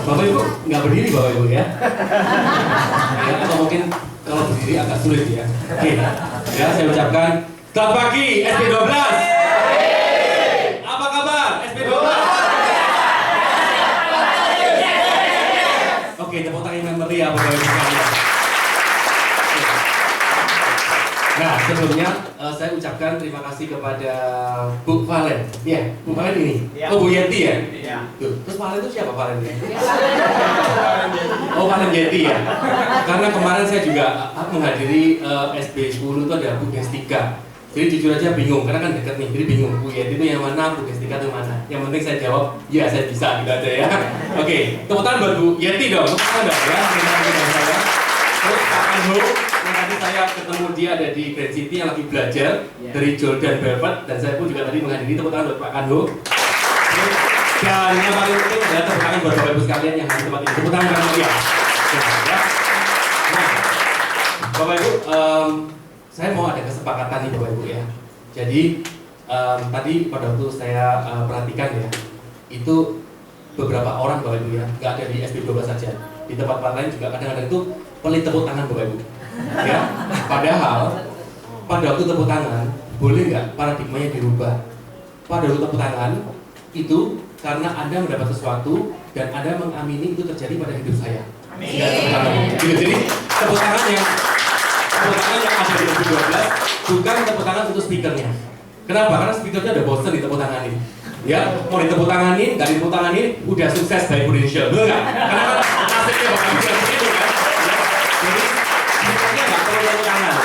Bapak Ibu nggak berdiri Bapak Ibu ya? Ya, atau mungkin kalau berdiri agak sulit ya. Oke, ya saya ucapkan selamat pagi SP12. Apa kabar SP12? Oke, tepuk tangan yang meriah Bapak Ibu sekalian. Nah, sebelumnya saya ucapkan terima kasih kepada Bu Valen. Ya, Bu Valen ini. Ya. Oh, Bu Yeti ya? Ya. Tuh, terus Valen itu siapa Valen ya? Oh, Valen Yeti ya. Karena kemarin saya juga menghadiri SB10 itu ada Bu Gestika. Jadi jujur aja bingung, karena kan dekat nih, jadi bingung Bu Yeti itu yang mana, Bu Gestika itu mana. Yang penting saya jawab, ya saya bisa, gitu aja ya. Oke, tepuk tangan buat Bu Yeti dong, tepuk tangan dong ya. Saya. Terus Pak Anho, yang tadi saya ketemu dia ada di Grand City yang lagi belajar dari Jordan Belfort, dan saya pun juga tadi menghadiri, tepuk tangan buat Pak Anho. Dan yang paling penting adalah tepuk tangan buat Bapak Ibu sekalian yang hadir tempat ini. Tepuk tangan buat dia. Ya. Nah, Bapak Ibu, saya mau ada kesepakatan nih Bapak Ibu ya. Jadi tadi pada waktu saya perhatikan ya, itu beberapa orang Bapak Ibu ya, nggak ada di SB12 saja. Di tempat-tempat lain juga kadang-kadang itu pelit tepuk tangan Bapak Ibu. Ya, padahal pada waktu tepuk tangan boleh nggak paradigmanya dirubah? Pada waktu tepuk tangan itu karena Anda mendapat sesuatu dan Anda mengamini itu terjadi pada hidup saya. Amin. Jadi tepuk tangan yang ada di SB12 bukan tepuk tangan untuk speakernya. Kenapa? Karena speakernya udah bosan ditepuk tanganin. Ya, mau ditepuk tanganin, nggak ditepuk tanganin, udah sukses by Prudential, betul nggak? Karena kan nasibnya Bapak Ibu yang begitu kan. Jadi speakernya nggak perlu tepuk tangan.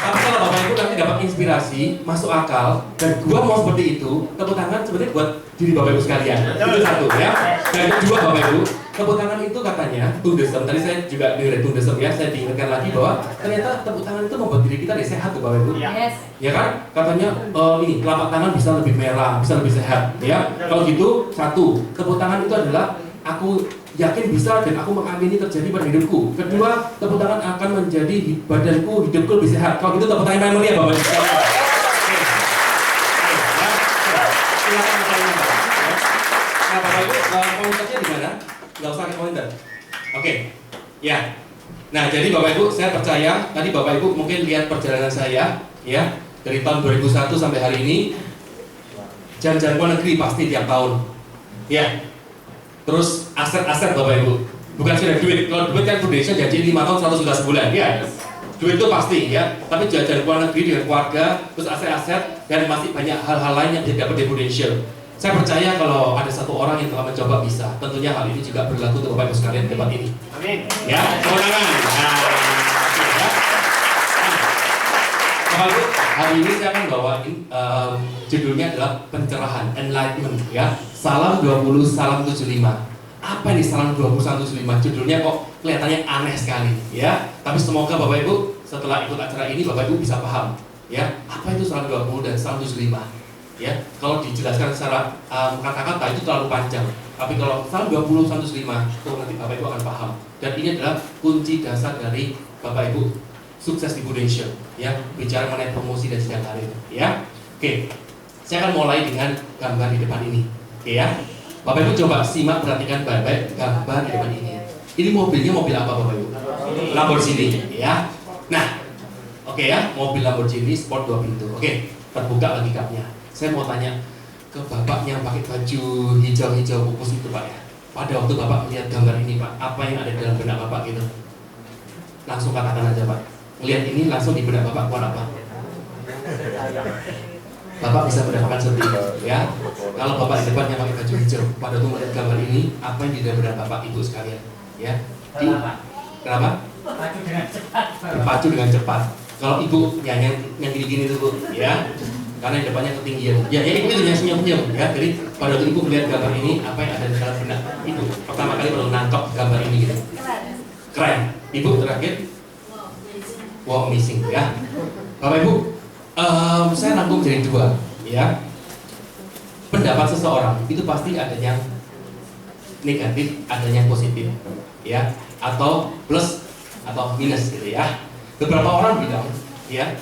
Tapi kalau Bapak Ibu nanti dapat inspirasi, masuk akal, dan gua mau seperti itu, tepuk tangan sebenarnya buat diri Bapak Ibu sekalian. Itu satu ya. Dan kedua Bapak Ibu, tepuk tangan itu katanya tundesem. Tadi saya juga dengar tundesem ya, saya diingatkan lagi bahwa ternyata tepuk tangan itu membuat diri kita lebih sehat tuh Bapak Ibu. Yes. Ya kan? Katanya ini telapak tangan bisa lebih merah, bisa lebih sehat. Ya. Kalau gitu, satu, tepuk tangan itu adalah aku yakin bisa dan aku mengamini terjadi pada hidupku. Kedua, tepuk tangan akan menjadi badanku, hidupku lebih sehat. Kalau gitu tepuk tangan yang mulia Bapak Ibu. Silakan bertanya. Nah, Bapak Ibu, komentarnya di mana? Nggak usah pakai komentar. Oke. Ya. Nah, jadi Bapak Ibu, saya percaya tadi Bapak Ibu mungkin lihat perjalanan saya, ya, dari tahun 2001 sampai hari ini, jalan-jalan luar negeri pasti tiap tahun, ya. Terus aset-aset Bapak Ibu, bukan sudah duit. Kalau duit kan Prudential janji 5 tahun 100 juta sebulan, ya. Duit itu pasti, ya. Tapi jalan-jalan luar negeri dengan keluarga, terus aset-aset dan masih banyak hal-hal lain yang tidak dapat di Prudential. Saya percaya kalau ada satu orang yang telah mencoba bisa, tentunya hal ini juga berlaku untuk Bapak Ibu sekalian di tempat ini. Amin. Ya, kemenangan. Nah, ya. Bapak Ibu, hari ini saya akan bawain judulnya adalah pencerahan, enlightenment, ya. Salam 20, salam 75. apa ini salam 2115? Judulnya kok kelihatannya aneh sekali, ya. Tapi semoga Bapak Ibu setelah ikut acara ini Bapak Ibu bisa paham, ya, apa itu salam 20 dan salam 75. Ya, kalau dijelaskan secara kata-kata itu terlalu panjang. Tapi kalau salam 20 105 itu nanti Bapak Ibu akan paham. Dan ini adalah kunci dasar dari Bapak Ibu sukses di Budensio, ya, bicara mengenai promosi dan jenjang karir, ya. Oke, saya akan mulai dengan gambar di depan ini, oke ya. Bapak Ibu coba simak, perhatikan baik-baik gambar di depan ini. Ini mobilnya mobil apa Bapak Ibu? Lamborghini, ya. Nah, oke ya, mobil Lamborghini sport 2 pintu. Oke, terbuka lagi kapnya. Saya mau tanya ke Bapak yang pakai baju hijau-hijau pupus itu Pak ya. Pada waktu Bapak melihat gambar ini Pak, apa yang ada dalam benak Bapak gitu? Langsung katakan aja Pak. Melihat ini langsung di benak Bapak keluar apa? Bapak bisa mendapatkan seperti itu ya. Kalau Bapak di depan yang pakai baju hijau, pada waktu melihat gambar ini, apa yang di dalam benak Bapak Ibu sekalian? Ya. Kenapa? Berpacu dengan cepat. Kalau Ibu yang gini-gini itu Bu, ya. Karena yang depannya ketinggian. Ya, Ibu itu yang senyum-senyum ya. Jadi pada waktu Ibu melihat gambar ini, apa yang ada di dalam benak Ibu? Pertama kali baru nangkep gambar ini gitu. Keren. Ibu terakhir? Wow, amazing ya. Bapak Ibu, saya rangkum jadi 2 ya. Pendapat seseorang itu pasti ada yang negatif, ada yang positif ya, atau plus atau minus gitu ya. Beberapa orang bilang ya,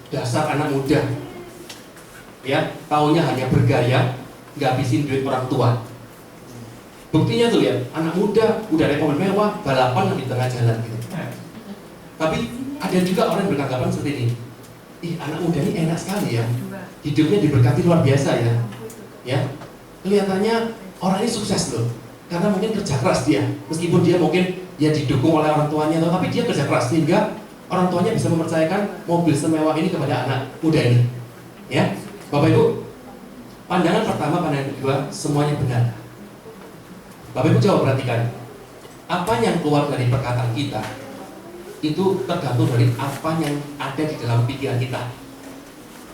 dasar anak muda ya, taunya hanya bergaya, nggak habisin duit orang tua. Buktinya tuh lihat, anak muda udah ada mobil mewah, balapan di tengah jalan gitu. Tapi ada juga orang yang beranggapan seperti ini, ih anak muda ini enak sekali ya, hidupnya diberkati luar biasa ya. Ya, kelihatannya orang ini sukses loh, karena mungkin kerja keras dia, meskipun dia mungkin dia didukung oleh orang tuanya, tapi dia kerja keras sehingga orang tuanya bisa mempercayakan mobil semewah ini kepada anak muda ini. Ya, Bapak Ibu, pandangan pertama, pandangan kedua, semuanya benar. Bapak Ibu coba perhatikan, apa yang keluar dari perkataan kita itu tergantung dari apa yang ada di dalam pikiran kita.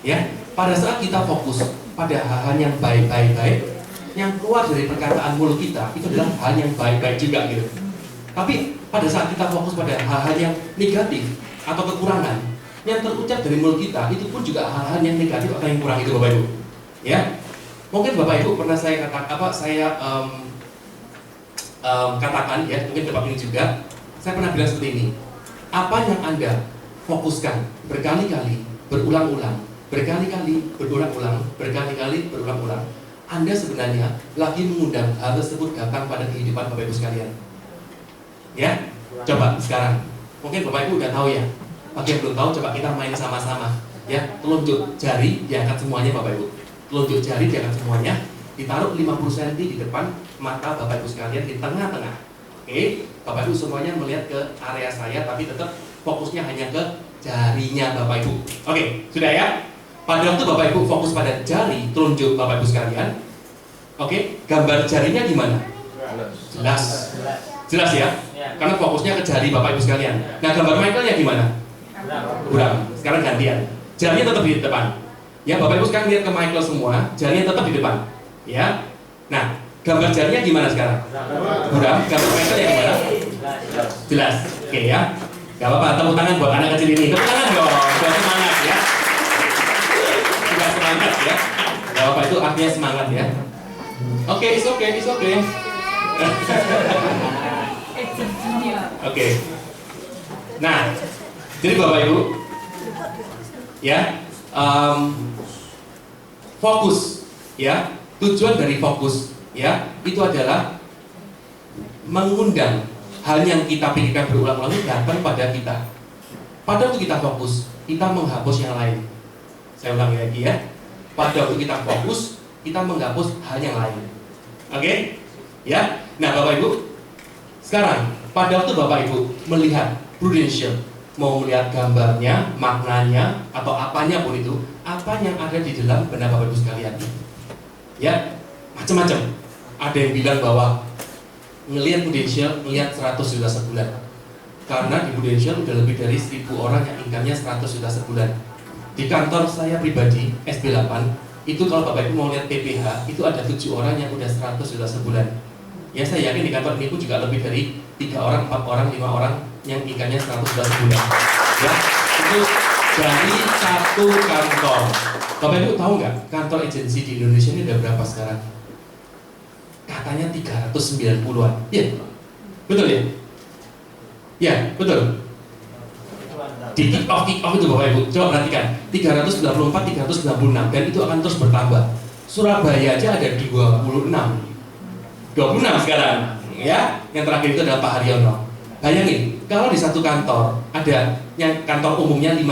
Ya, pada saat kita fokus pada hal-hal yang baik-baik, yang keluar dari perkataan mulut kita itu adalah hal yang baik-baik juga gitu. Tapi pada saat kita fokus pada hal-hal yang negatif atau kekurangan yang terucap dari mulut kita, itu pun juga hal-hal yang negatif atau yang kurang itu Bapak Ibu. Ya, mungkin Bapak Ibu pernah saya katakan ya, mungkin Bapak ini juga, saya pernah bilang seperti ini. Apa yang Anda fokuskan berkali-kali, berulang-ulang, berkali-kali, berulang-ulang, berkali-kali, berulang-ulang, Anda sebenarnya lagi mengundang hal tersebut datang pada kehidupan Bapak Ibu sekalian. Ya, coba sekarang. Mungkin Bapak Ibu udah tahu ya. Bagi yang belum tahu, coba kita main sama-sama. Ya, telunjuk jari diangkat semuanya Bapak Ibu. Telunjuk jari diangkat semuanya, ditaruh 50 cm di depan mata Bapak Ibu sekalian di tengah-tengah. Oke, Bapak Ibu semuanya melihat ke area saya, tapi tetap fokusnya hanya ke jarinya Bapak Ibu. Oke, sudah ya? Pada waktu Bapak Ibu fokus pada jari telunjuk Bapak Ibu sekalian, oke, gambar jarinya gimana? Jelas. Jelas ya? Karena fokusnya ke jari Bapak Ibu sekalian. Nah, gambar Michaelnya gimana? Kurang. Sekarang gantian. Jarinya tetap di depan. Ya, Bapak Ibu sekarang lihat ke Michael semua, jarinya tetap di depan. Ya. Nah, gambar jarinya gimana sekarang? Kurang. Gambar Michael yang gimana? Jelas. Oke ya. Gak apa-apa, tepuk tangan buat anak kecil ini. Tepuk tangan dong, buat semangat ya. Sudah semangat ya. Gak apa-apa, itu artinya semangat ya. Oke, it's okay, it's okay. Oke. Nah, jadi Bapak Ibu, ya, fokus, ya, tujuan dari fokus, ya, itu adalah mengundang hal yang kita pikirkan berulang-ulang itu datang pada kita. Pada waktu kita fokus, kita menghapus yang lain. Saya ulangi lagi ya. Pada waktu kita fokus, kita menghapus hal yang lain. Oke? Ya. Nah, Bapak Ibu, sekarang pada waktu Bapak Ibu melihat Prudential, mau melihat gambarnya, maknanya, atau apanya pun itu, apa yang ada di dalam benak Bapak Ibu sekalian? Ya, macam-macam. Ada yang bilang bahwa ngelihat Prudential, ngelihat 100 juta sebulan. Karena di Prudential udah lebih dari 1000 orang yang income-nya 100 juta sebulan. Di kantor saya pribadi, SB8, itu kalau Bapak Ibu mau lihat PPH, itu ada 7 orang yang udah 100 juta sebulan. Ya saya yakin di kantor ini pun juga lebih dari 3 orang, 4 orang, 5 orang yang ikannya 100 sebulan. Ya, itu dari satu kantor. Bapak Ibu tahu nggak kantor agensi di Indonesia ini ada berapa sekarang? Katanya 390-an. Ya, betul ya? Ya, betul. Di kick off itu Bapak Ibu, coba perhatikan 394, 396 dan itu akan terus bertambah. Surabaya aja ada 26 sekarang ya. Yang terakhir itu adalah Pak Haryono. Bayangin, kalau di satu kantor ada yang kantor umumnya 5,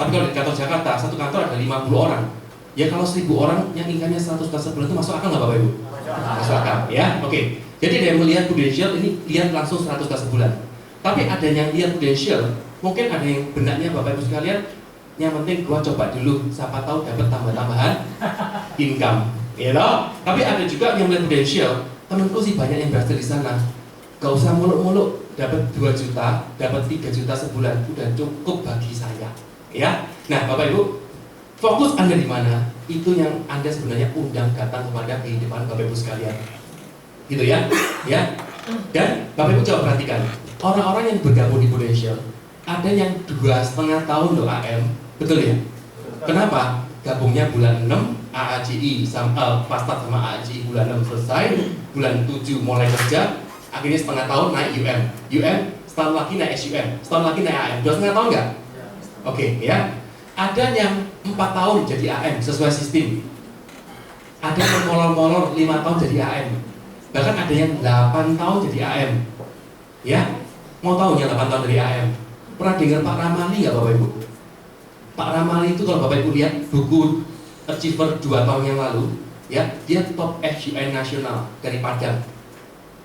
tapi kalau di kantor Jakarta, satu kantor ada 50 orang. Ya kalau 1000 orang yang ikannya 100 juta sebulan itu masuk akal nggak Bapak Ibu? Masuk akal ya, oke. Jadi ada yang melihat Prudential ini lihat langsung 100 juta sebulan. Tapi ada yang lihat Prudential, mungkin ada yang benaknya Bapak Ibu sekalian, yang penting gua coba dulu, siapa tahu dapat tambah-tambahan income, you know? Tapi ada juga yang melihat Prudential, temanku sih banyak yang berhasil di sana. Gak usah muluk-muluk, dapat 2 juta, dapat 3 juta sebulan, udah cukup bagi saya, ya. Nah, Bapak Ibu, fokus Anda di mana? Itu yang Anda sebenarnya undang datang kepada kehidupan Bapak Ibu sekalian, gitu ya, ya. Dan Bapak Ibu coba perhatikan, orang-orang yang bergabung di Prudential, ada yang 2,5 tahun loh AM, betul ya? Kenapa? Gabungnya bulan 6 AAJI pas start sama AAJI bulan 6 selesai, bulan 7 mulai kerja, akhirnya setengah tahun naik UM, setahun lagi naik SUM, setahun lagi naik AM. 2,5 tahun nggak? Oke, ya. Ada yang 4 tahun jadi AM sesuai sistem. Ada yang molor-molor 5 tahun jadi AM. Bahkan ada yang 8 tahun jadi AM. Ya, mau tahu ya 8 tahun dari AM? Pernah dengar Pak Ramali nggak Bapak Ibu? Pak Ramali itu kalau Bapak Ibu lihat buku Achiever 2 tahun yang lalu, ya, dia top SUN nasional dari Padang.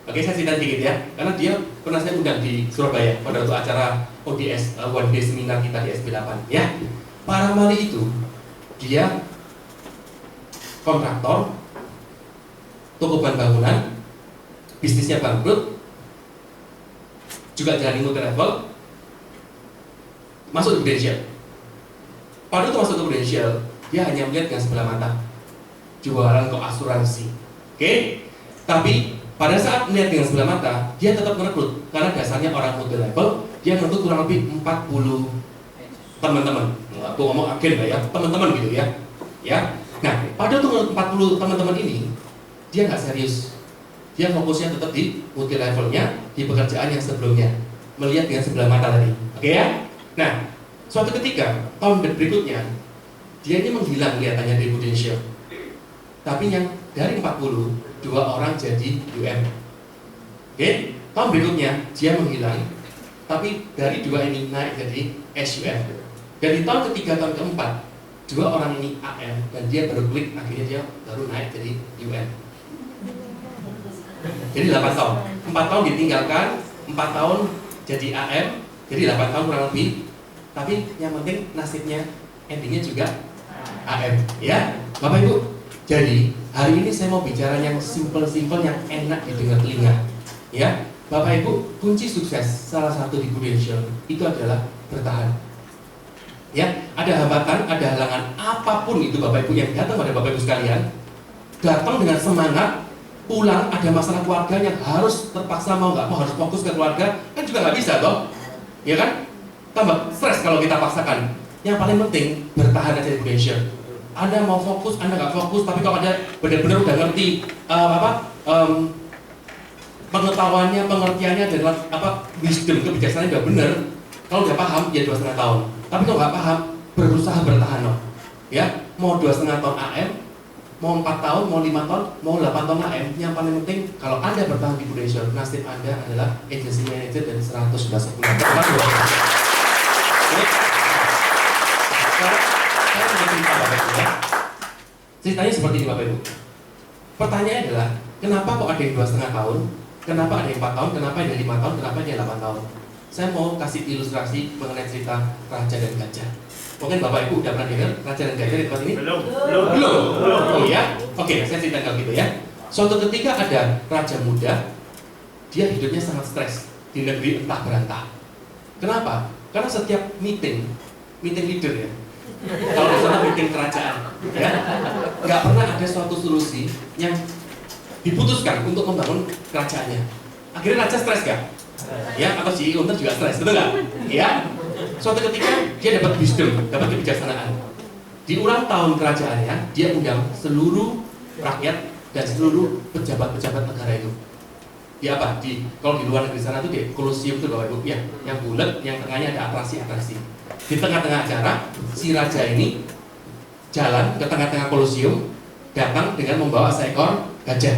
Oke, saya cerita dikit ya, karena dia pernah saya undang di Surabaya pada waktu acara ODS One Day Seminar kita di SB8. Ya, Pak Ramali itu dia kontraktor, toko bahan bangunan, bisnisnya bangkrut, juga jalani multi level, masuk ke Prudential. Pada waktu masuk ke Prudential, dia hanya melihat dengan sebelah mata, jualan kok asuransi. Oke? Tapi pada saat melihat dengan sebelah mata, dia tetap merekrut karena dasarnya orang multi level, dia merekrut kurang lebih 40 teman-teman. Aku ngomong agen lah ya, teman-teman gitu ya. Ya. Nah, pada waktu 40 teman-teman ini, dia nggak serius. Dia fokusnya tetap di multi levelnya, di pekerjaan yang sebelumnya, melihat dengan sebelah mata tadi. Oke ya? Nah, suatu ketika tahun berikutnya dia ini menghilang kelihatannya dari Prudential. Tapi yang dari 40, 2 orang jadi UM. Oke? Tahun berikutnya dia menghilang, tapi dari 2 ini naik jadi SUM. Dari tahun ketiga, tahun keempat, 2 orang ini AM dan dia baru klik, akhirnya dia baru naik jadi UM. Jadi 8 tahun, 4 tahun ditinggalkan, 4 tahun jadi AM, jadi 8 tahun kurang lebih. Tapi yang penting nasibnya, endingnya juga AM, ya Bapak Ibu. Jadi hari ini saya mau bicara yang simple-simple, yang enak didengar telinga, ya Bapak Ibu. Kunci sukses salah satu di Prudential itu adalah bertahan. Ya, ada hambatan, ada halangan apapun itu Bapak Ibu yang datang pada Bapak Ibu sekalian, datang dengan semangat, pulang ada masalah keluarga yang harus terpaksa mau nggak mau harus fokus ke keluarga, kan juga nggak bisa toh, ya kan? Tambah stres kalau kita paksakan. Yang paling penting bertahan aja di Prudential. Anda mau fokus, Anda nggak fokus, tapi kalau Anda benar-benar udah ngerti pengetahuannya, pengertiannya dan wisdom, kebijaksanaan udah benar. Kalau udah paham ya 2,5 tahun. Tapi kalau nggak paham, berusaha bertahan loh. Ya, mau 2,5 tahun AM, mau 4 tahun, mau 5 tahun, mau 8 tahun AM, yang paling penting kalau Anda bertahan di Prudential, nasib Anda adalah agency manager dan 100 sebulan. Ceritanya seperti ini Bapak Ibu. Pertanyaannya adalah, kenapa kok ada yang 2,5 tahun, kenapa ada yang 4 tahun, kenapa ada yang 5 tahun, kenapa ada yang 8 tahun? Saya mau kasih ilustrasi mengenai cerita Raja dan Gajah. Mungkin Bapak Ibu udah pernah dengar Raja dan Gajah di tempat ini? Belum. Oh ya? Oke, saya ceritakan gitu ya. Suatu ketika ada raja muda, dia hidupnya sangat stres di negeri entah berantah. Kenapa? Karena setiap meeting leader ya, kalau di sana meeting kerajaan, ya, nggak pernah ada suatu solusi yang diputuskan untuk membangun kerajaannya. Akhirnya raja stres gak? Ya, atau si Unter juga stres, betul nggak? Ya. Suatu ketika dia dapat wisdom, dapat kebijaksanaan. Di ulang tahun kerajaannya, dia undang seluruh rakyat dan seluruh pejabat-pejabat negara itu. Di apa? Kalau di luar negeri sana itu di Kolosium itu Bapak Ibu, ya, yang bulat, yang tengahnya ada atraksi-atraksi. Di tengah-tengah acara, si raja ini jalan ke tengah-tengah Kolosium, datang dengan membawa seekor gajah.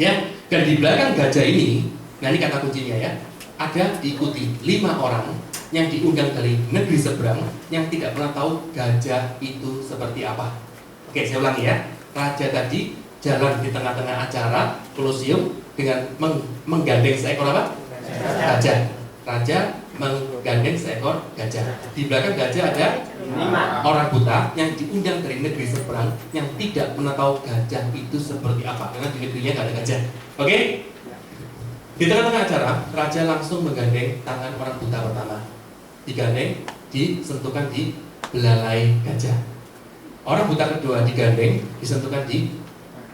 Ya, dan di belakang gajah ini, nah ini kata kuncinya ya, ada diikuti 5 orang yang diundang dari negeri seberang yang tidak pernah tahu gajah itu seperti apa. Oke, saya ulangi ya. Raja tadi jalan di tengah-tengah acara Kolosium dengan menggandeng seekor apa? Gajah. Raja menggandeng seekor gajah. Di belakang gajah ada 5 orang buta yang diundang dari negeri seberang yang tidak pernah tahu gajah itu seperti apa karena di negerinya nggak ada gajah. Oke? Di tengah-tengah acara, raja langsung menggandeng tangan orang buta pertama. Digandeng, disentuhkan di belalai gajah. Orang buta kedua digandeng, disentuhkan di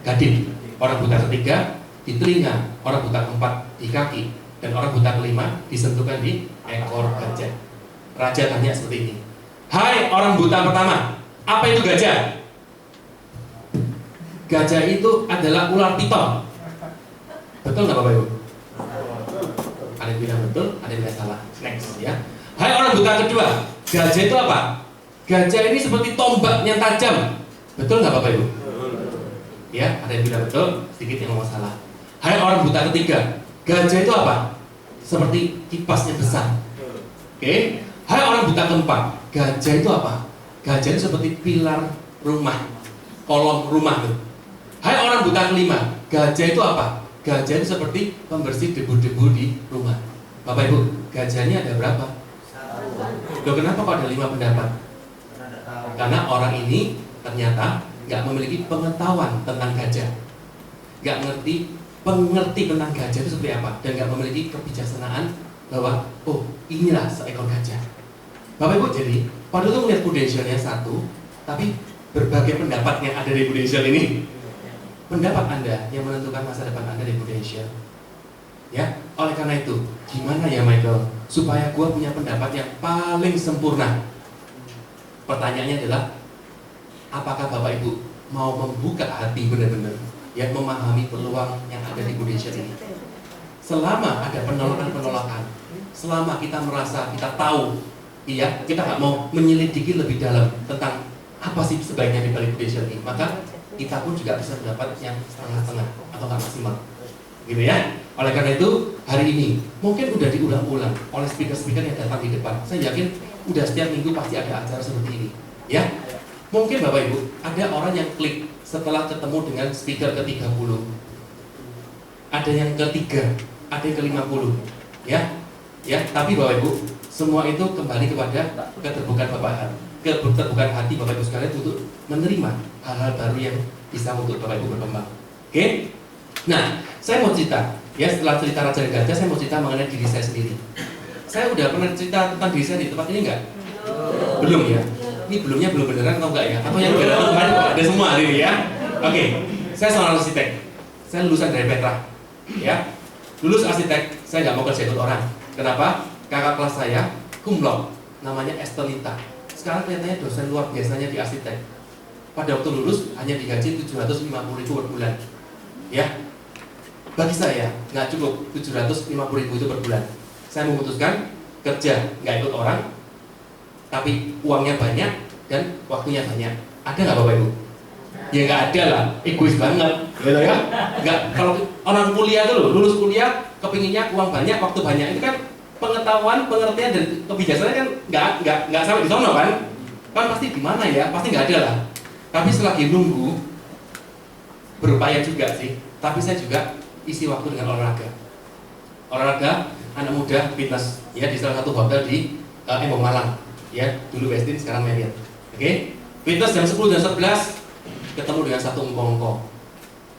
gading. Orang buta ketiga di telinga, orang buta keempat di kaki, dan orang buta kelima disentuhkan di ekor gajah. Raja tanya seperti ini, hai orang buta pertama, apa itu gajah? Gajah itu adalah ular piton. Betul nggak Bapak Ibu? Ada yang bilang betul, ada yang bilang salah. Next ya. Hai orang buta kedua, gajah itu apa? Gajah ini seperti tombak yang tajam. Betul nggak Bapak Ibu? Ya, ada yang bilang betul, sedikit yang ngomong salah. Hai orang buta ketiga, gajah itu apa? Seperti kipas yang besar. Oke. Hai orang buta keempat, gajah itu apa? Gajah itu seperti pilar rumah, kolom rumah tuh. Hai orang buta kelima, gajah itu apa? Gajah itu seperti pembersih debu-debu di rumah. Bapak Ibu, gajahnya ada berapa? Loh, kenapa kok ada 5 pendapat? Karena orang ini ternyata nggak memiliki pengetahuan tentang gajah, nggak mengerti tentang gajah itu seperti apa, dan nggak memiliki kebijaksanaan bahwa oh inilah seekor gajah. Bapak Ibu, jadi pada itu melihat Prudentialnya satu, tapi berbagai pendapat yang ada di Prudential ini, pendapat Anda yang menentukan masa depan Anda di Prudential. Ya, oleh karena itu, gimana ya Michael, supaya gua punya pendapat yang paling sempurna? Pertanyaannya adalah, apakah Bapak Ibu mau membuka hati benar-benar, ya, memahami peluang yang ada di Prudential ini? Selama ada penolakan-penolakan, selama kita merasa kita tahu, iya, kita nggak mau menyelidiki lebih dalam tentang apa sih sebaiknya di balik Prudential ini, maka kita pun juga bisa mendapat yang setengah-setengah atau nggak maksimal, gitu ya. Oleh karena itu, hari ini mungkin udah diulang-ulang oleh speaker-speaker yang datang di depan. Saya yakin udah setiap minggu pasti ada acara seperti ini, ya. Mungkin Bapak Ibu, ada orang yang klik setelah ketemu dengan speaker ke-30, ada yang ketiga, ada yang ke-50, ya. Ya, tapi Bapak Ibu, semua itu kembali kepada keterbukaan hati Bapak Ibu sekalian untuk menerima hal-hal baru yang bisa untuk Bapak Ibu berkembang. Oke? Nah, saya mau cerita, ya, setelah cerita Raja dan Gajah, saya mau cerita mengenai diri saya sendiri. Saya udah pernah cerita tentang diri saya di tempat ini enggak? Belum ya? Ini belumnya belum beneran atau enggak ya? Atau yang beneran kemarin ada semua hari ini ya? Oke, saya seorang arsitek. Saya lulusan dari Petra, ya. Lulus arsitek, saya nggak mau kerja ikut orang. Kenapa? Kakak kelas saya, cum laude, namanya Estelita. Sekarang kelihatannya dosen luar biasanya di arsitek. Pada waktu lulus hanya digaji 750.000 per bulan, ya. Bagi saya nggak cukup 750.000 itu per bulan. Saya memutuskan kerja nggak ikut orang, tapi uangnya banyak dan waktunya banyak. Ada nggak Bapak Ibu? Ya nggak ada lah, egois banget, gitu ya. Nggak, kalau orang kuliah dulu, lulus kuliah, kepinginnya uang banyak, waktu banyak, itu kan pengetahuan, pengertian dan kebijaksanaan kan nggak sampai di sono kan? Kan pasti di mana ya? Pasti nggak ada lah. Tapi selagi nunggu, berupaya juga sih. Tapi saya juga isi waktu dengan olahraga, anak muda, fitness, ya, di salah satu hotel di Embong Malang, ya, dulu Westin, sekarang Marriott. Oke, fitness jam 10 dan 11 ketemu dengan satu engkong-engkong.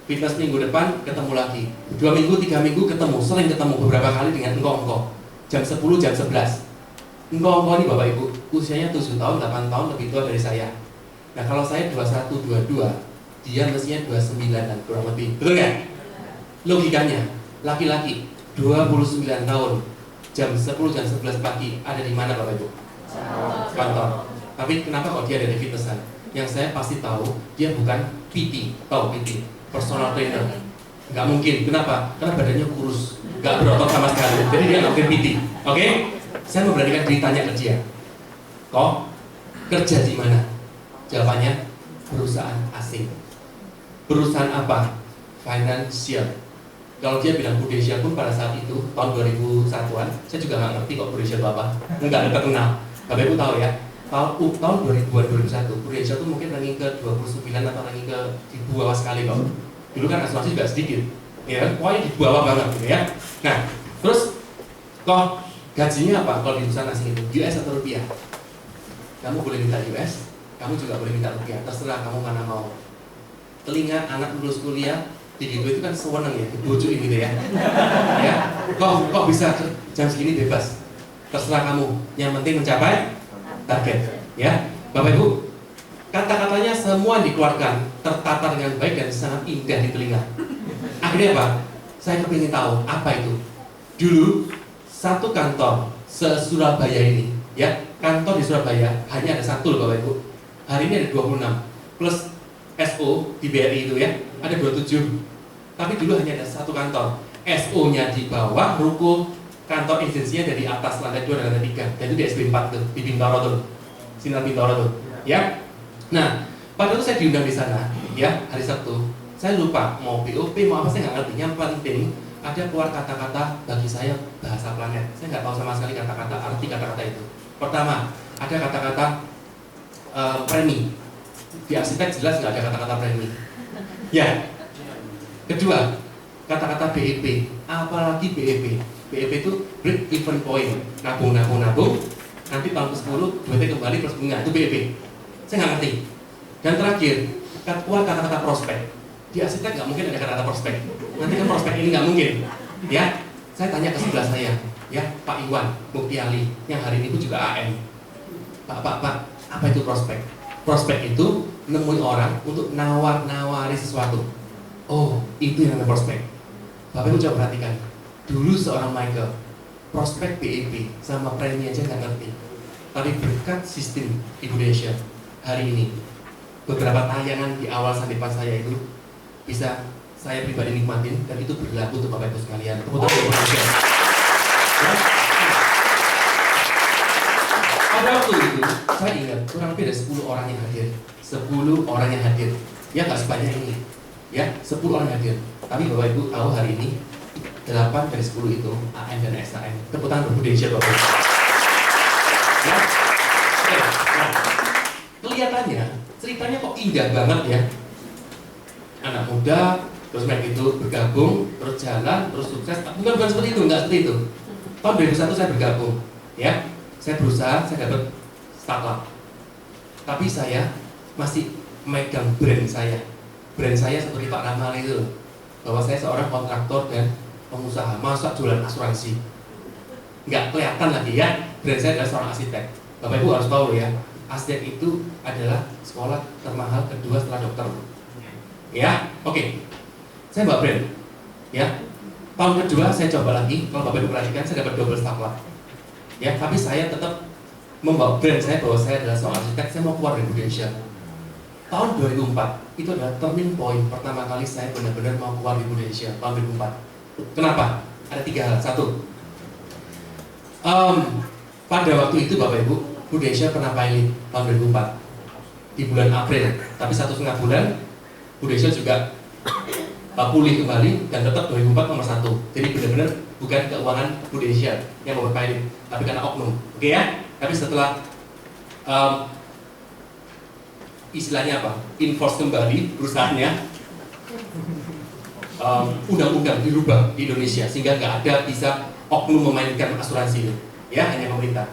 Fitness minggu depan ketemu lagi, 2 minggu, 3 minggu ketemu, sering ketemu beberapa kali dengan engkong-engkong. Jam 10, jam 11. Engkong-engkong ini Bapak Ibu, usianya 7 tahun, 8 tahun lebih tua dari saya. Nah, kalau saya 21, 22, dia mestinya 29-an kurang lebih, betul nggak? Logikanya, laki-laki 29 tahun, jam 10 jam 11 pagi ada di mana Bapak Ibu? Kantor. Tapi kenapa kok dia ada di fitnessan? Yang saya pasti tahu dia bukan PT, tahu PT, personal trainer. Nggak mungkin. Kenapa? Karena badannya kurus, nggak berotot sama sekali. Jadi dia nggak mungkin PT. Oke? Saya memberanikan ditanya ke dia. Kok kerja di mana? Jawabannya perusahaan asing. Perusahaan apa? Financial. Kalau dia bilang Budesia pun pada saat itu tahun 2001-an, saya juga nggak ngerti kok Budesia itu apa, nggak ada terkenal. Bapak Ibu tahu ya, tahun 2000-an 2001 Budesia itu mungkin ranking ke 29 atau ranking ke di bawah sekali kok. Dulu kan asuransi juga sedikit, ya, pokoknya di bawah banget gitu ya. Nah, terus kok gajinya apa kalau di perusahaan asing itu? US atau rupiah? Kamu boleh minta US, kamu juga boleh minta rupiah, terserah kamu mana mau. Telinga anak lulus kuliah di gitu itu kan sewenang ya, dibujukin gitu ya. Ya, kok bisa jam segini bebas. Terserah kamu, yang penting mencapai target. Ya, Bapak Ibu, kata-katanya semua dikeluarkan tertata dengan baik dan sangat indah di telinga. Akhirnya apa? Saya kepingin tahu apa itu. Dulu satu kantor se-Surabaya ini, ya, kantor di Surabaya hanya ada satu loh Bapak Ibu. Hari ini ada 26 plus SO di BRI itu ya, ada 27. Tapi dulu hanya ada satu kantor. SO-nya di bawah, ruko kantor agensinya dari atas lantai 2 dan lantai 3. Dan itu di SB 4 tuh, di Bintaro tuh. Sinar Bintaro tuh, ya. Nah, pada itu saya diundang di sana, ya, hari Sabtu. Saya lupa mau BOP mau apa saya nggak ngerti. Yang penting ada keluar kata-kata bagi saya bahasa planet. Saya nggak tahu sama sekali kata-kata arti kata-kata itu. Pertama, ada kata-kata premi. Di arsitek jelas nggak ada kata-kata premi. Ya. Kedua, kata-kata BEP. Apalagi BEP. BEP itu break even point. Nabung. Nanti tahun ke-10 duitnya kembali plus bunga. Itu BEP. Saya nggak ngerti. Dan terakhir, kata-kata prospek. Di arsitek nggak mungkin ada kata-kata prospek. Nanti kan prospek ini nggak mungkin. Ya. Saya tanya ke sebelah saya, ya, Pak Iwan Muktiali, yang hari ini pun juga AM. Pak, apa itu prospek? Prospek itu nemuin orang untuk nawari sesuatu. Oh, itu yang namanya prospek. Bapak Ibu coba perhatikan. Dulu seorang Michael, prospek BEP sama premi aja nggak ngerti. Tapi berkat sistem Indonesia hari ini, beberapa tayangan di awal sandipan saya itu bisa saya pribadi nikmatin dan itu berlaku untuk Bapak Ibu sekalian. Tepuk tangan Indonesia. Ya? Pada waktu itu, saya ingat kurang lebih ada 10 orang yang hadir. 10 orang yang hadir. Ya nggak sebanyak ini. Ya, 10 orang yang hadir. Tapi Bapak Ibu tahu hari ini 8 dari 10 itu AM dan SAM. Tepuk tangan untuk Budesia Bapak Ibu. Ya. Oke. Nah, kelihatannya ceritanya kok indah banget ya. Anak muda, terus mereka itu bergabung, terus jalan, terus sukses. Bukan seperti itu, nggak seperti itu. Tahun 2001 saya bergabung, ya. Saya berusaha, saya dapat startup. Tapi saya masih megang brand saya. Brand saya seperti Pak Ramal itu, bahwa saya seorang kontraktor dan pengusaha, masa jualan asuransi. Nggak kelihatan lagi ya, brand saya adalah seorang arsitek. Bapak Ibu harus tahu ya, arsitek itu adalah sekolah termahal kedua setelah dokter. Ya, oke. Saya bawa brand. Ya, tahun kedua saya coba lagi. Kalau Bapak Ibu perhatikan, saya dapat double startup. Ya, tapi saya tetap membawa brand saya bahwa saya adalah seorang arsitek. Saya mau keluar dari Indonesia. Tahun 2004 itu adalah turning point pertama kali saya benar-benar mau keluar di Indonesia. Tahun 2004. Kenapa? Ada 3 hal. Satu, pada waktu itu Bapak Ibu, Indonesia pernah pilot tahun 2004 di bulan April. Tapi 1,5 bulan Indonesia juga pulih kembali dan tetap 2004 nomor 1. Jadi benar-benar bukan keuangan Indonesia yang memperpilot, tapi karena oknum. Oke ya? Tapi setelah istilahnya apa? Enforce kembali perusahaannya, undang-undang dirubah di Indonesia sehingga nggak ada bisa oknum memainkan asuransi itu. Ya, hanya pemerintah.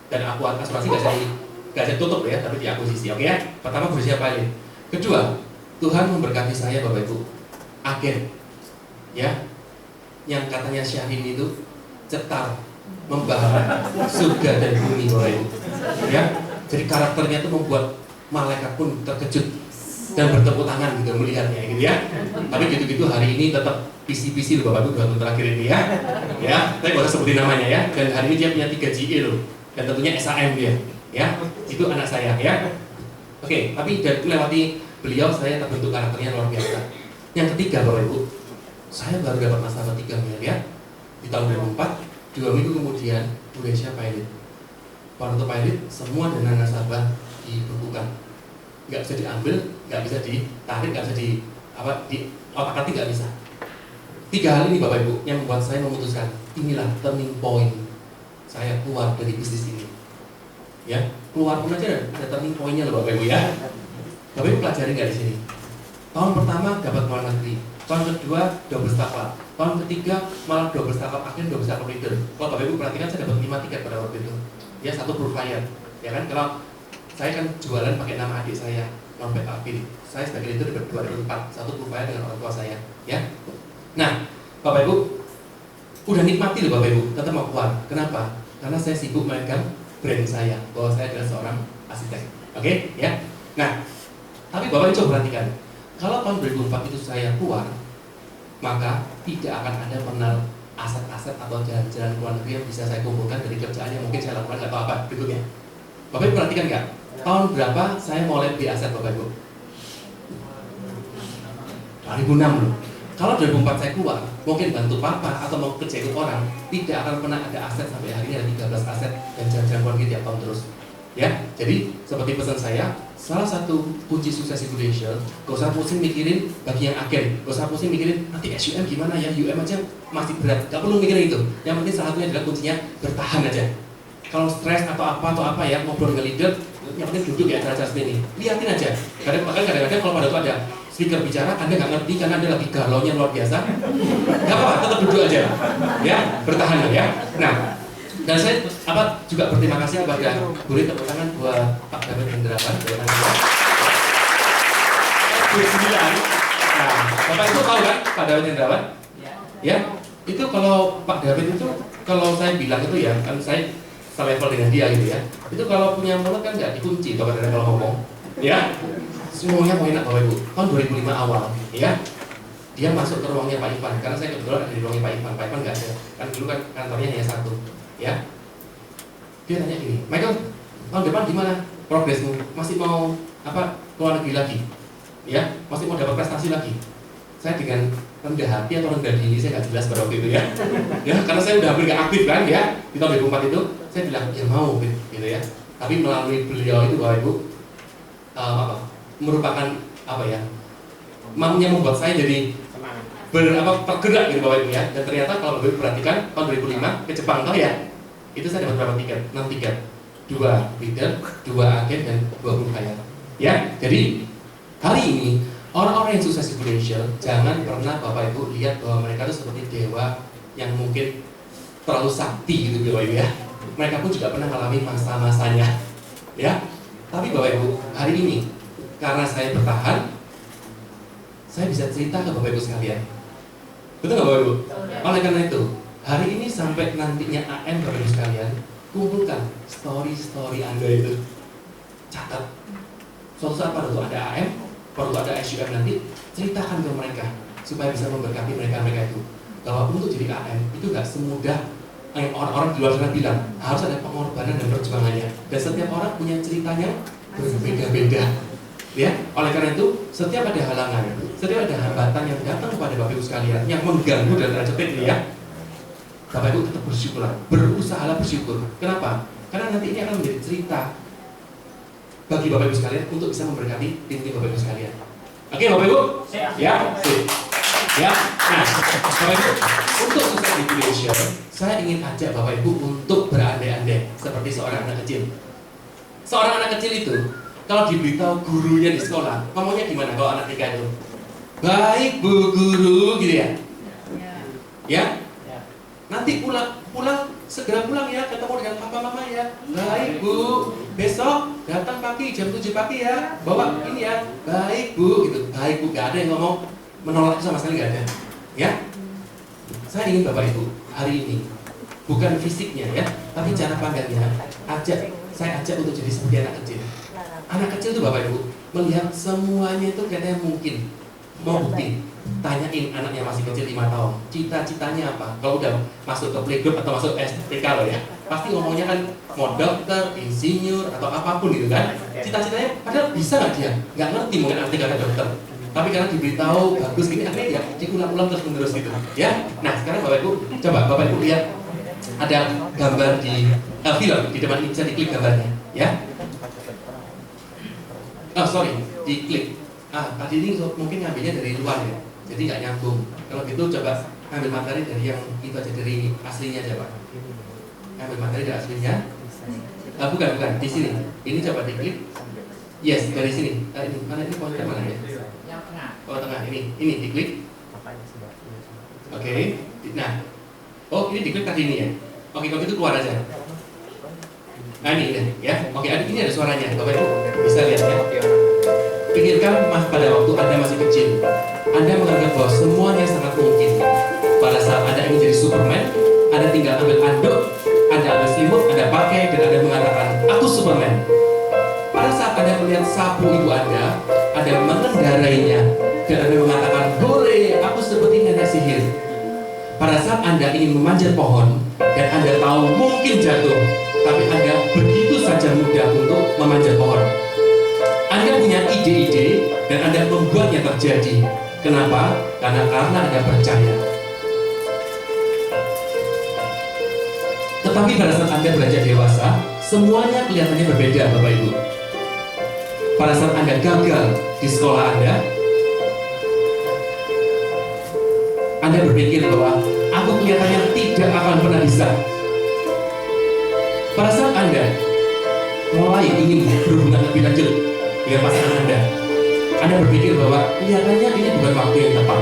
Dan asuransi nggak saya tutup ya, tapi diakuisisi. Oke ya? Pertama berusaha pilot. Kedua, Tuhan memberkati saya Bapak Ibu, agen, ya, yang katanya Syahrin itu cetar, membahana surga dan bumi Bapak Ibu, ya. Jadi karakternya itu membuat malaikat pun terkejut dan bertepuk tangan gitu melihatnya gitu ya. Tapi gitu-gitu hari ini tetap PC loh Bapak Ibu 2 tahun terakhir ini ya. Ya, saya gak usah sebutin namanya ya. Dan hari ini dia punya 3 GE loh. Dan tentunya SAM dia. Ya, itu anak saya ya. Oke, tapi dari melewati beliau saya terbentuk karakternya luar biasa. Yang ketiga Bapak Ibu, saya baru dapat nasabah 3 miliar di tahun 2004. 2 minggu kemudian Indonesia pilot. Waktu pilot semua dana nasabah dibekukan, nggak bisa diambil, nggak bisa ditarik, nggak bisa di otak-atik, nggak bisa. 3 hal ini Bapak Ibu yang membuat saya memutuskan inilah turning point saya keluar dari bisnis ini. Ya, keluar pun aja ada turning point-nya loh Bapak Ibu ya. Bapak Ibu pelajari nggak di sini? Tahun pertama dapat luar negeri, tahun kedua double startup, tahun ketiga malah double startup akhirnya double startup leader. Kalau Bapak Ibu perhatikan saya dapat 5 tiket pada waktu itu. Ya, 1 purvaya. Ya kan, kalau saya kan jualan pakai nama adik saya, Norbert Alvin. Saya sebagai leader di 2004, 1 purvaya dengan orang tua saya. Ya. Nah, Bapak Ibu udah nikmati loh Bapak Ibu, tetap mau keluar. Kenapa? Karena saya sibuk memegang brand saya, bahwa saya adalah seorang arsitek. Oke, ya. Nah, tapi Bapak Ibu coba perhatikan. Kalau tahun 2004 itu saya keluar, maka tidak akan ada penal aset-aset atau jalan-jalan luar negeri yang bisa saya kumpulkan dari kerjaan yang mungkin saya lakukan nggak tahu apa berikutnya. Bapak Ibu perhatikan nggak? Tahun berapa saya mulai beli aset Bapak Ibu? 2006 loh. Kalau 2004 saya keluar, mungkin bantu papa atau mau kerja ikut orang, tidak akan pernah ada aset sampai hari ini ada 13 aset dan jalan-jalan luar negeri tiap tahun terus. Ya, jadi seperti pesan saya, salah satu kunci sukses Indonesia, gak usah pusing mikirin bagi yang agen, gak usah pusing mikirin nanti SUM gimana ya, UM aja masih berat, gak perlu mikirin itu. Yang penting salah satunya adalah kuncinya bertahan aja. Kalau stres atau apa ya, ngobrol dengan leader, yang penting duduk ya acara-acara seperti ini, liatin aja. Kadang-kadang kalau pada itu ada speaker bicara, Anda nggak ngerti karena Anda lagi galaunya luar biasa, nggak apa-apa, tetap duduk aja, ya, bertahan ya. Nah, dan saya juga berterima kasih kepada boleh tepuk tangan buat Pak David Hendrawan. Nah, Bapak itu tahu kan Pak David Hendrawan? Ya, itu kalau Pak David itu kalau saya bilang itu ya kan saya selevel dengan dia gitu ya. Itu kalau punya mulut kan nggak dikunci kalau ngomong, ya. Semuanya mau enak Bapak Ibu. Tahun 2005 awal, ya. Dia masuk ke ruangnya Pak Ivan karena saya kebetulan ada di ruangnya Pak Ivan. Pak Ivan nggak ada, kan dulu kan kantornya hanya 1. Ya, dia tanya gini, Michael, tahun depan gimana progresmu? Masih mau keluar negeri lagi? Ya, masih mau dapat prestasi lagi? Saya dengan rendah hati atau rendah diri, saya nggak jelas pada waktu itu ya. Ya, karena saya udah hampir nggak aktif kan ya di tahun 2004 itu, saya bilang ya mau gitu ya. Tapi melalui beliau itu Bapak Ibu merupakan yang membuat saya jadi tergerak gitu Bapak Ibu ya. Dan ternyata kalau Bapak Ibu perhatikan tahun 2005 ke Jepang tahu ya, itu saya dapat berapa tiket? 6 tiket, 2 leader, 2 agen dan 20 kaya. Ya, jadi hari ini orang-orang yang sukses di Indonesia jangan pernah Bapak Ibu lihat bahwa mereka itu seperti dewa yang mungkin terlalu sakti gitu Bapak Ibu ya. Mereka pun juga pernah mengalami masa-masanya, ya. Tapi Bapak Ibu hari ini karena saya bertahan, saya bisa cerita ke Bapak Ibu sekalian. Betul nggak Bapak Ibu? Oleh karena itu, hari ini sampai nantinya AM Bapak Ibu sekalian, kumpulkan story-story Anda itu. Catat. Suatu saat pada waktu ada AM, pada waktu ada SUM nanti, ceritakan ke mereka supaya bisa memberkati mereka itu. Bahwa untuk jadi AM itu nggak semudah yang orang-orang di luar sana bilang, harus ada pengorbanan dan perjuangannya. Dan setiap orang punya ceritanya berbeda-beda. Ya, oleh karena itu setiap ada halangan, setiap ada hambatan yang datang kepada Bapak Ibu sekalian yang mengganggu dan derajat ini ya, Bapak Ibu tetap bersyukurlah, berusahalah bersyukur. Kenapa? Karena nanti ini akan menjadi cerita bagi Bapak Ibu sekalian untuk bisa memberkati tim Bapak Ibu sekalian. Oke Bapak Ibu? Ya, sip. Ya. Nah, Bapak Ibu, untuk sukses di Indonesia, saya ingin ajak Bapak Ibu untuk berandai-andai seperti seorang anak kecil. Seorang anak kecil itu kalau diberitahu gurunya di sekolah, ngomongnya gimana kalau anak TK itu? Baik Bu Guru, gitu ya? Ya? Nanti pulang segera pulang ya, ketemu dengan papa mama ya. Baik Bu, besok datang pagi jam 7 pagi ya, bawa ini ya. Baik Bu, gitu. Baik Bu, gak ada yang ngomong menolak itu sama sekali, gak ada. Ya? Saya ingin Bapak Ibu hari ini bukan fisiknya ya, tapi cara pandangnya. Saya ajak untuk jadi seperti anak kecil. Anak kecil itu Bapak Ibu, melihat semuanya itu katanya mungkin. Mau bukti, tanyain anaknya masih kecil 5 tahun, cita-citanya apa? Kalau udah masuk ke playgroup atau masuk STK loh ya, pasti ngomongnya kan mau dokter, insinyur, atau apapun gitu kan. Cita-citanya padahal bisa nggak dia? Nggak ngerti mungkin arti kata dokter, tapi karena diberitahu bagus gini, akhirnya ya diulang-ulang terus-menerus gitu ya. Nah sekarang Bapak Ibu, coba Bapak Ibu lihat ada gambar di film, di depan ini bisa diklik gambarnya ya. Oh sorry, diklik. Tadi ini mungkin ngambilnya dari luar ya, jadi nggak nyambung. Kalau gitu coba ambil materi dari yang itu aja, dari aslinya aja Pak. Ambil materi dari aslinya. Bukan, di sini. Ini coba diklik. Yes, dari sini. Ini mana, ini pointer mana ya? Yang tengah. Oh tengah, ini diklik. Oke. Nah, ini diklik tadi ini ya. Oke, kalau gitu keluar aja. Nah ini ya. Oke, ini ada suaranya. Bapak Ibu bisa lihat ya. Pikirkan pada waktu Anda masih kecil, Anda menganggap bahwa semuanya sangat mungkin. Pada saat Anda ingin jadi Superman, Anda tinggal ambil anduk, Anda ambil selimut, Anda pakai, dan Anda mengatakan, aku Superman. Pada saat Anda melihat sapu ibu Anda mengendarainya, dan Anda mengatakan, hore, aku seperti nenek sihir. Pada saat Anda ingin memanjat pohon, dan Anda tahu mungkin jatuh, tapi Anda begitu saja mudah untuk memanjat pohon. Anda punya ide-ide dan Anda membuatnya terjadi. Kenapa? Karena Anda percaya. Tetapi pada saat Anda beranjak dewasa, semuanya kelihatannya berbeda, Bapak Ibu. Pada saat Anda gagal di sekolah Anda berpikir bahwa aku kelihatannya tidak akan pernah bisa. Pada saat Anda mulai ingin berhubungan lebih lanjut dengan pasangan Anda berpikir bahwa kelihatannya ini bukan waktu yang tepat.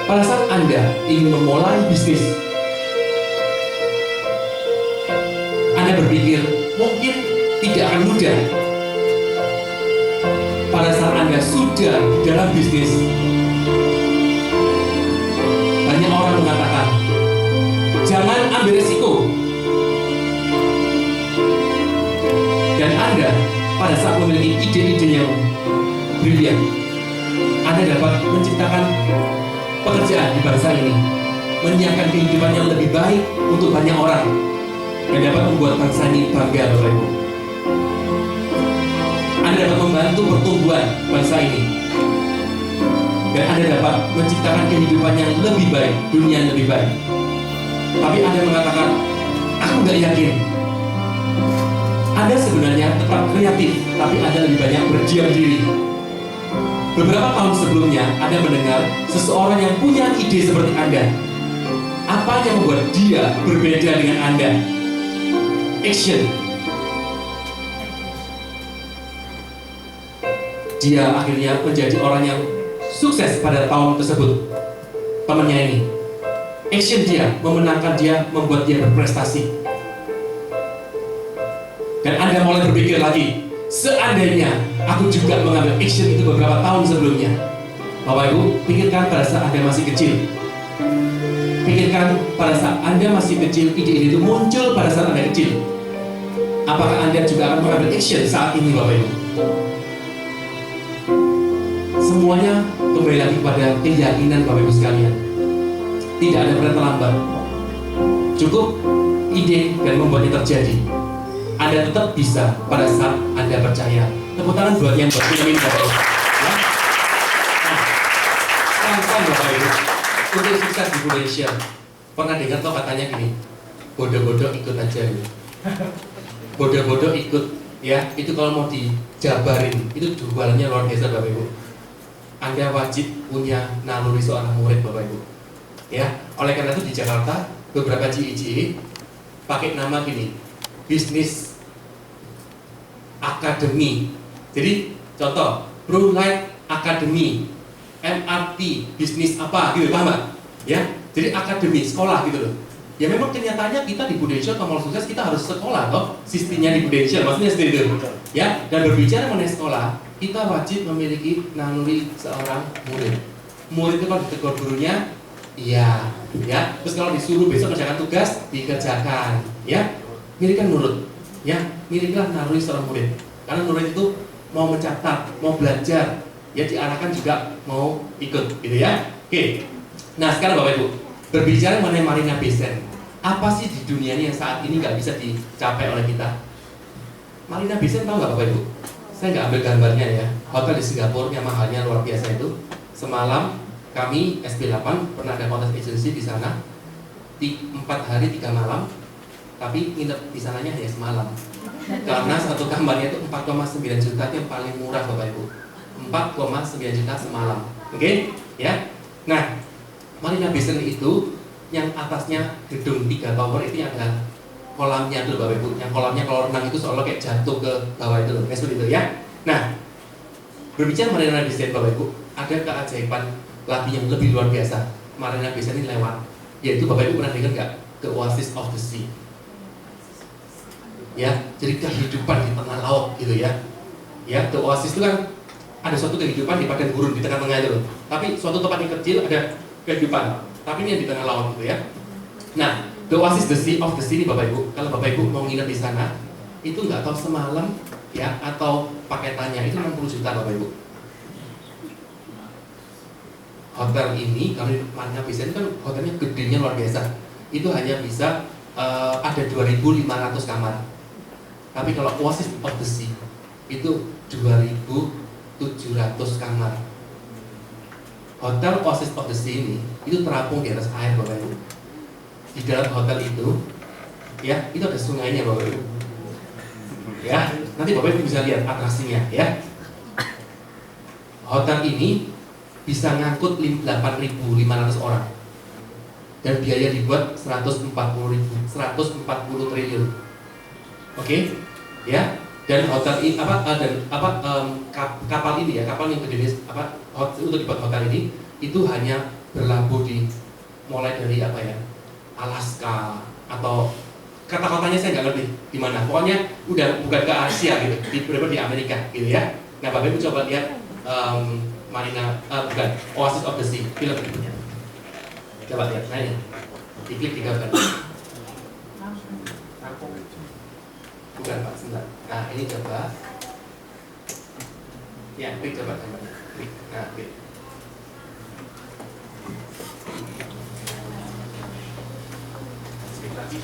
Pada saat Anda ingin memulai bisnis, Anda berpikir mungkin tidak akan mudah. Pada saat Anda sudah di dalam bisnis, banyak orang mengatakan, jangan ambil resiko. Dan Anda pada saat memiliki ide-ide yang brilian, Anda dapat menciptakan pekerjaan di bangsa ini, menyiapkan kehidupan yang lebih baik untuk banyak orang, dan dapat membuat bangsa ini bangga, Bapak Ibu. Anda dapat membantu pertumbuhan bangsa ini, dan Anda dapat menciptakan kehidupan yang lebih baik, dunia yang lebih baik. Tapi Anda mengatakan, aku gak yakin. Anda sebenarnya tetap kreatif, tapi Anda lebih banyak berdiam diri. Beberapa tahun sebelumnya, Anda mendengar seseorang yang punya ide seperti Anda. Apa yang membuat dia berbeda dengan Anda? Action. Dia akhirnya menjadi orang yang sukses pada tahun tersebut. Temannya ini, action dia, memenangkan dia, membuat dia berprestasi. Dan Anda mulai berpikir lagi, seandainya aku juga mengambil action itu beberapa tahun sebelumnya. Bapak Ibu, pikirkan pada saat Anda masih kecil. Pikirkan pada saat Anda masih kecil, ide-ide itu muncul pada saat Anda kecil. Apakah Anda juga akan mengambil action saat ini, Bapak Ibu? Semuanya kembali lagi pada keyakinan Bapak Ibu sekalian. Tidak ada pernah terlambat. Cukup ide dan membuatnya terjadi. Anda tetap bisa pada saat Anda percaya. Tepuk tangan buat yang berpikir Bapak Ibu. Ya? Nah, Bapak Ibu, untuk sukses di Indonesia, pernah dengar toh katanya gini, bodoh-bodoh ikut aja ini. Bodoh-bodoh ikut, ya. Itu kalau mau dijabarin, itu jualannya luar biasa, Bapak Ibu. Anda wajib punya naluri seorang murid, Bapak Ibu. Ya, oleh karena itu di Jakarta beberapa GIJ pakai nama gini, Bisnis Academy. Jadi contoh, Blue Light Academy, MRT, bisnis apa gitu, paham gak? Ya, jadi akademi, sekolah gitu loh. Ya memang kenyataannya kita di Prudential kalau mau sukses kita harus sekolah toh, sistemnya di Prudential, maksudnya seperti itu. Ya, dan berbicara mengenai sekolah, kita wajib memiliki naluri seorang murid. Murid itu kalau ditegur gurunya, iya, ya. Terus kalau disuruh besok kerjakan tugas, dikerjakan, ya. Milihkan nurut, ya. Milihkan naluri seorang murid. Karena Nurul itu mau mencatat, mau belajar, ya diarahkan juga mau ikut, gitu ya. Oke. Nah sekarang Bapak Ibu, berbicara mengenai Marina Bay Sands, apa sih di dunia ini yang saat ini nggak bisa dicapai oleh kita? Marina Bay Sands tahu nggak Bapak Ibu? Saya nggak ambil gambarnya ya. Hotel di Singapura yang mahalnya luar biasa itu. Semalam kami SB8 pernah ada kontes agency di sana. 4 hari 3 malam, tapi nginep di sananya hanya semalam. Karena satu kamarnya itu 4,9 juta, itu yang paling murah Bapak Ibu. 4,9 juta semalam. Oke? Ya. Nah, Marina Bay Sands itu yang atasnya gedung 3 tower itu yang ada kolamnya tuh Bapak Ibu. Yang kolamnya kalau renang itu seolah kayak jatuh ke bawah itu loh, kayak seperti itu ya. Nah, berbicara Marina Bay Sands Bapak Ibu, ada keajaiban lagi yang lebih luar biasa. Marina Bay Sands ini lewat, yaitu Bapak Ibu pernah dengar nggak? The Oasis of the Sea. Ya, jadi kehidupan di tengah laut gitu ya. Ya, The Oasis itu kan ada suatu kehidupan di padang gurun di tengah-tengah itu loh. Tapi suatu tempat yang kecil ada kehidupan. Tapi ini yang di tengah laut gitu ya. Nah, The Oasis of the Sea ini Bapak Ibu, kalau Bapak Ibu mau nginep di sana, itu nggak tahu semalam ya atau paketannya itu 60 juta Bapak Ibu. Hotel ini kalau di Marina Bay Sands kan hotelnya gedenya luar biasa. Itu hanya bisa ada 2.500 kamar. Tapi kalau Oasis of the Sea itu 2.700 kamar. Hotel Oasis of the Sea ini itu terapung di atas air Bapak Ibu. Di dalam hotel itu, ya itu ada sungainya Bapak Ibu. Ya, nanti Bapak Ibu bisa lihat atraksinya ya. Hotel ini bisa ngangkut 8.500 orang. Dan biaya dibuat 140 triliun. Oke, ya. Dan hotel ini kapal ini ya, kapal yang gede untuk dibuat hotel ini itu hanya berlabuh di mulai dari Alaska atau kata-katanya saya nggak ngerti di mana. Pokoknya udah bukan ke Asia gitu, di Amerika gitu ya. Nah, Bapak Ibu coba lihat Oasis of the Sea, film berikutnya. Coba lihat, nah ini, diklik di gambar. Bukan Pak, sebentar. Nah ini coba. Ya, klik coba gambarnya. Klik. Nah, klik. Klik lagi.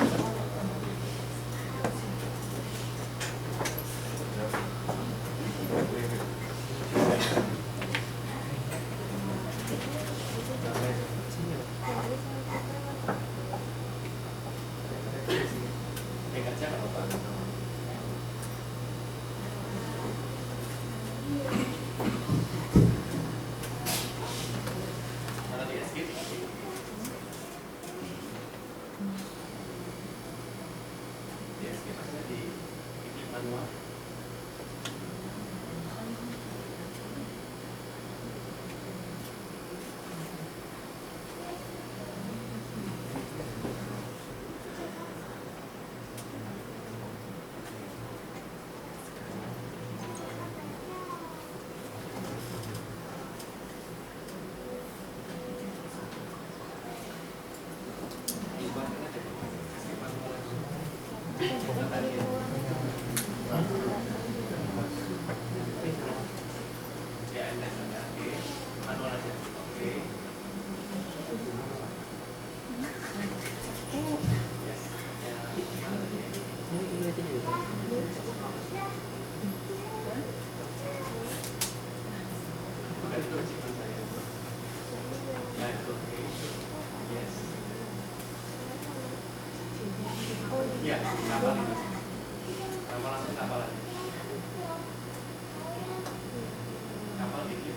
Ya, kapal ini. Kapal langsung kapal lagi. Kapal dikit.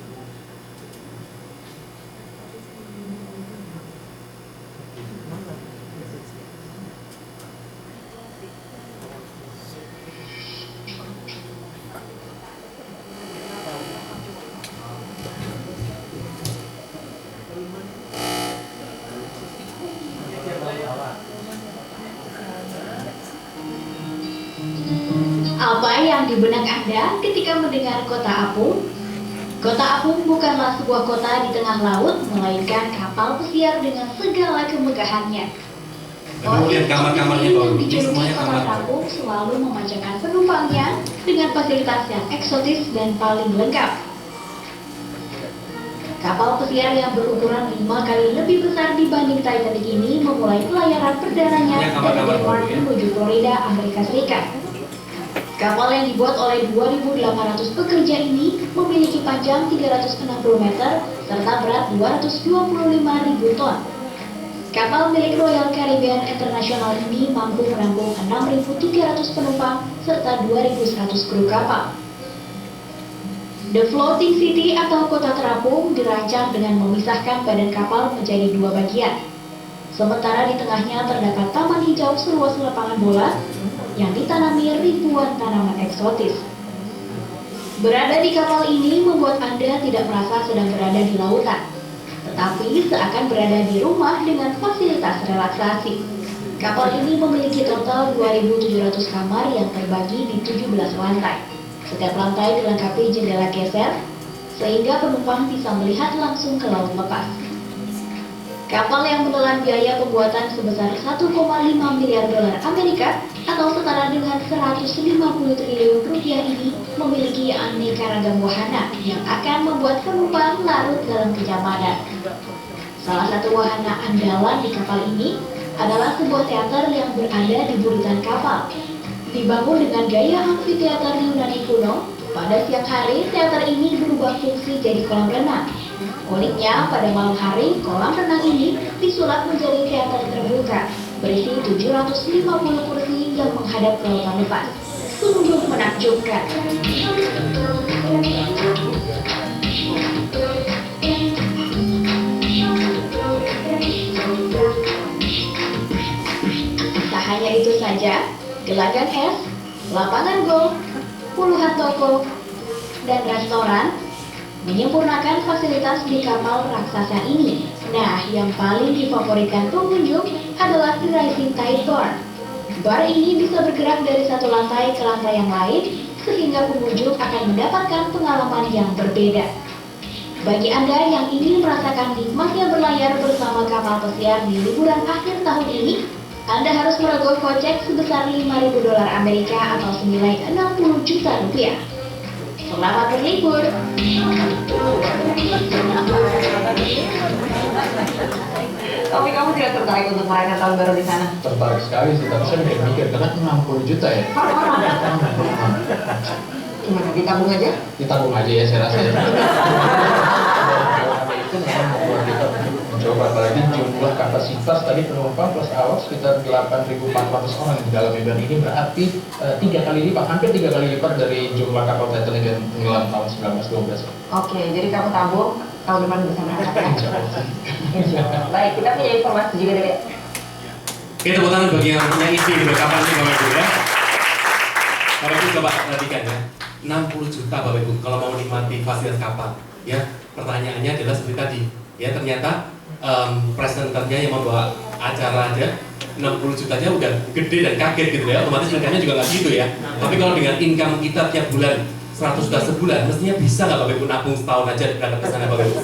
Apa yang di benak Anda ketika mendengar kota apung? Kota apung bukanlah sebuah kota di tengah laut, melainkan kapal pesiar dengan segala kemegahannya. Lalu lihat kamar-kamarnya yang Bapak Ibu, ini dijuluki semuanya kota kamar. terapung selalu memanjakan penumpangnya dengan fasilitas yang eksotis dan paling lengkap. Kapal pesiar yang berukuran 5 kali lebih besar dibanding Titanic ini memulai pelayaran perdananya Ini dari kamar-kamar Denmark baru, ya. menuju Florida, Amerika Serikat. Kapal yang dibuat oleh 2.800 pekerja ini memiliki panjang 360 meter serta berat 225.000 ton. Kapal milik Royal Caribbean International ini mampu menampung 6.300 penumpang serta 2.100 kru kapal. The Floating City atau kota terapung dirancang dengan memisahkan badan kapal menjadi 2 bagian. Sementara di tengahnya terdapat taman hijau seluas lapangan bola yang ditanami ribuan tanaman eksotis. Berada di kapal ini membuat Anda tidak merasa sedang berada di lautan, tetapi seakan berada di rumah dengan fasilitas relaksasi. Kapal ini memiliki total 2.700 kamar yang terbagi di 17 lantai. Setiap lantai dilengkapi jendela geser, sehingga penumpang bisa melihat langsung ke laut lepas. Kapal yang menelan biaya pembuatan sebesar 1,5 miliar dolar Amerika atau setara dengan 150 triliun rupiah ini memiliki aneka ragam wahana yang akan membuat penumpang larut dalam kenyamanan. Salah satu wahana andalan di kapal ini adalah sebuah teater yang berada di buritan kapal. Dibangun dengan gaya amfiteater Yunani kuno, pada siang hari teater ini berubah fungsi jadi kolam renang. Uniknya, pada malam hari, kolam renang ini disulap menjadi teater terbuka, berisi 750 kursi yang menghadap ke lautan lepas. Sungguh menakjubkan. Tak hanya itu saja, gelagan es, lapangan golf, puluhan toko, dan restoran menyempurnakan fasilitas di kapal raksasa ini. Nah, yang paling difavoritkan pengunjung adalah The Rising Tide Bar. Bar ini bisa bergerak dari satu lantai ke lantai yang lain, sehingga pengunjung akan mendapatkan pengalaman yang berbeda. Bagi Anda yang ingin merasakan nikmatnya berlayar bersama kapal pesiar di liburan akhir tahun ini, Anda harus merogoh kocek sebesar 5.000 dolar Amerika atau senilai 60 juta rupiah. Selamat berlibur. Tapi kamu tidak tertarik untuk merayakan tahun baru di sana? Tertarik sekali sih, tapi saya nggak mikir karena 60 juta ya. Gimana, ditabung aja? Ditabung aja ya saya rasa ya. Itu memang membuat kita mencoba, apalagi jumlah kapasitas tadi penumpang plus awak sekitar 8.400 orang di dalam event ini, berarti 3 kali lipat, hampir 3 kali lipat dari jumlah kapal Titanic yang tenggelam tahun 1912. Oke, jadi kamu tabung, tahun depan bisa berangkat ya? Insya Allah. Baik, kita punya informasi juga dari... Oke, tepuk tangan bagi yang punya ide di kapan sih Bapak Ibu ya. Bapak Ibu coba perhatikan ya, 60 juta Bapak Ibu kalau mau menikmati fasilitas kapal ya. Pertanyaannya adalah seperti tadi ya, ternyata presenternya yang membawa acara aja 60 jutanya udah gede dan kaget gitu ya, otomatis income-nya juga nggak gitu ya. Tapi kalau dengan income kita tiap bulan 100 juta sebulan, mestinya bisa nggak Bapak Ibu nabung setahun aja berangkat ke sana Bapak Ibu?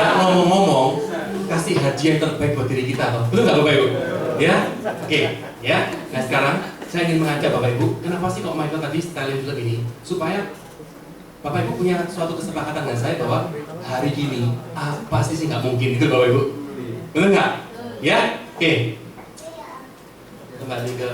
Ya ngomong-ngomong, kasih hadiah yang terbaik buat diri kita, toh. Betul nggak Bapak Ibu? Ya, oke, ya. Nah sekarang saya ingin mengajak Bapak Ibu, kenapa sih kok Michael tadi styling film ini? Supaya Bapak Ibu punya suatu kesepakatan dengan saya bahwa hari ini pasti sih nggak mungkin itu Bapak Ibu, benar nggak? Ya, oke. Kembali ke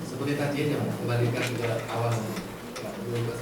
seperti tadi aja, kembalikan ke awal. Itu aja.